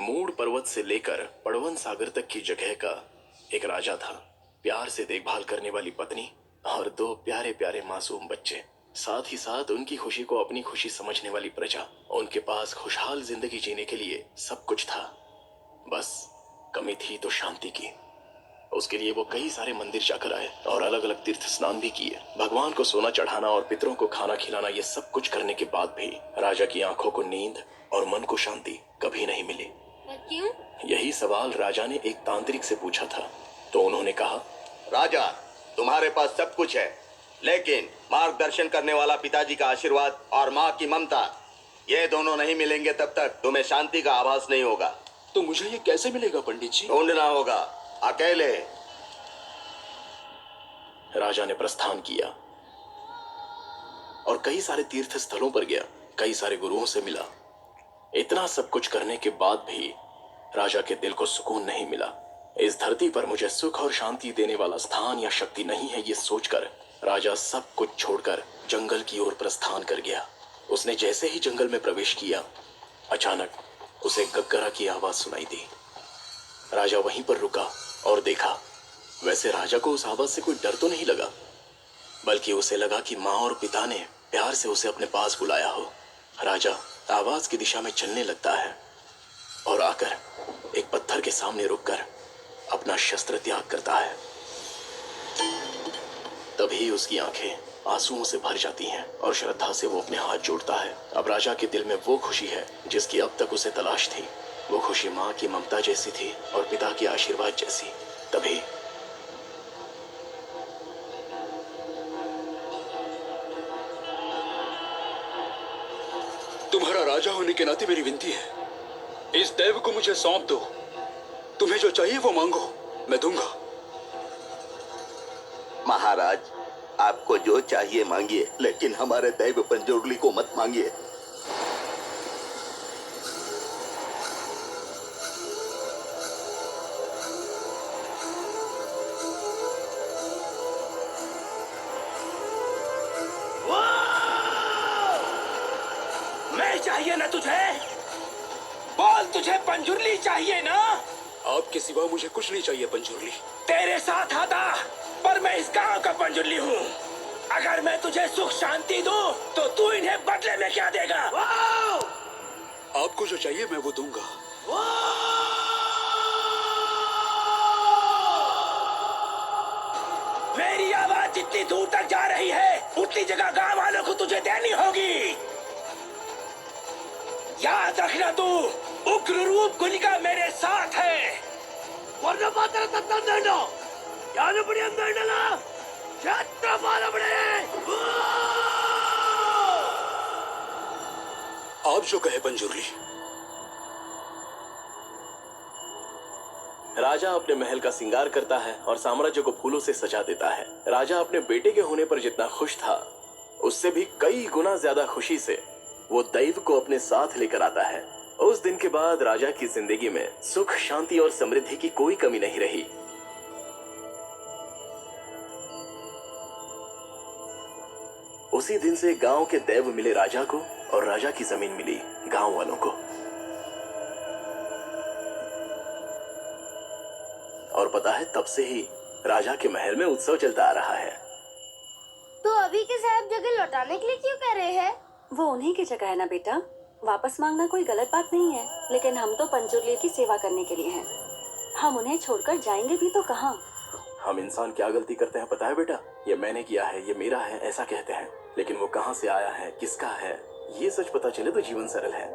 Mood पर्वत से लेकर पड़वन सागर तक की जगह का एक राजा था। प्यार से देखभाल करने वाली पत्नी और दो प्यारे प्यारे मासूम बच्चे, साथ ही साथ उनकी खुशी को अपनी खुशी समझने वाली प्रजा। उनके पास खुशहाल जिंदगी जीने के लिए सब कुछ था, बस कमी थी तो शांति की। उसके लिए वो कई सारे मंदिर जाकर आए और अलग अलग तीर्थ स्नान भी किए। भगवान को सोना चढ़ाना और पितरों को खाना खिलाना, ये सब कुछ करने के बाद भी राजा की आंखों को नींद और मन को शांति कभी नहीं मिली। क्यों? यही सवाल राजा ने एक तांत्रिक से पूछा था, तो उन्होंने कहा, राजा, तुम्हारे पास सब कुछ है, लेकिन मार्गदर्शन करने वाला पिताजी का आशीर्वाद और माँ की ममता, ये दोनों नहीं मिलेंगे तब तक तुम्हें शांति का आभास नहीं होगा। तो मुझे ये कैसे मिलेगा पंडित जी? ढूंढना होगा, अकेले। राजा ने प्रस्थान किया और कई सारे तीर्थ स्थलों पर गया, कई सारे गुरुओं से मिला। इतना सब कुछ करने के बाद भी राजा के दिल को सुकून नहीं मिला। इस धरती पर मुझे सुख और शांति देने वाला स्थान या शक्ति नहीं है, ये सोचकर राजा सब कुछ छोड़कर जंगल की ओर प्रस्थान कर गया। उसने जैसे ही जंगल में प्रवेश किया, अचानक उसे गग्गरा की आवाज सुनाई दी। राजा वहीं पर रुका और देखा। वैसे राजा को उस आवाज से कोई डर तो नहीं लगा, बल्कि उसे लगा कि माँ और पिता ने प्यार से उसे अपने पास बुलाया हो। राजा आवाज की दिशा में चलने लगता है और आकर एक पत्थर के सामने रुककर अपना शस्त्र त्याग करता है। तभी उसकी आंखें आंसुओं से भर जाती हैं और श्रद्धा से वो अपने हाथ जोड़ता है। अब राजा के दिल में वो खुशी है जिसकी अब तक उसे तलाश थी। वो खुशी माँ की ममता जैसी थी और पिता की आशीर्वाद जैसी। तभी तुम्हारा राजा होने के नाते मेरी विनती है, इस दैव को मुझे सौंप दो। तुम्हें जो चाहिए वो मांगो, मैं दूंगा। महाराज, आपको जो चाहिए मांगिए, लेकिन हमारे दैव पंजोगली को मत मांगिए। मैं चाहिए ना तुझे? बोल, तुझे पंजुर्ली चाहिए ना? आपके सिवा मुझे कुछ नहीं चाहिए पंजुर्ली। तेरे साथ आता, पर मैं इस गांव का पंजुर्ली हूँ। अगर मैं तुझे सुख शांति दूँ, तो तू इन्हें बदले में क्या देगा? आपको जो चाहिए मैं वो दूंगा। मेरी आवाज जितनी दूर तक जा रही है, उतनी जगह गांव वालों को तुझे देनी होगी। याद रखना, तू उग्र रूप गुलिका मेरे साथ है। आप जो कहे पंजुर्ली। राजा अपने महल का श्रृंगार करता है और साम्राज्य को फूलों से सजा देता है। राजा अपने बेटे के होने पर जितना खुश था, उससे भी कई गुना ज्यादा खुशी से वो दैव को अपने साथ लेकर आता है। उस दिन के बाद राजा की जिंदगी में सुख, शांति और समृद्धि की कोई कमी नहीं रही। उसी दिन से गांव के दैव मिले राजा को और राजा की जमीन मिली गांव वालों को। और पता है, तब से ही राजा के महल में उत्सव चलता आ रहा है। तो अभी के साहब जगह लौटाने के लिए क्यों कह रहे हैं? वो उन्हीं की जगह है ना बेटा, वापस मांगना कोई गलत बात नहीं है, लेकिन हम तो पंजुर्ली की सेवा करने के लिए हैं। हम उन्हें छोड़कर जाएंगे भी तो कहाँ? हम इंसान क्या गलती करते हैं पता है बेटा? ये मैंने किया है, ये मेरा है, ऐसा कहते हैं, लेकिन वो कहाँ से आया है, किसका है, ये सच पता चले तो जीवन सरल है।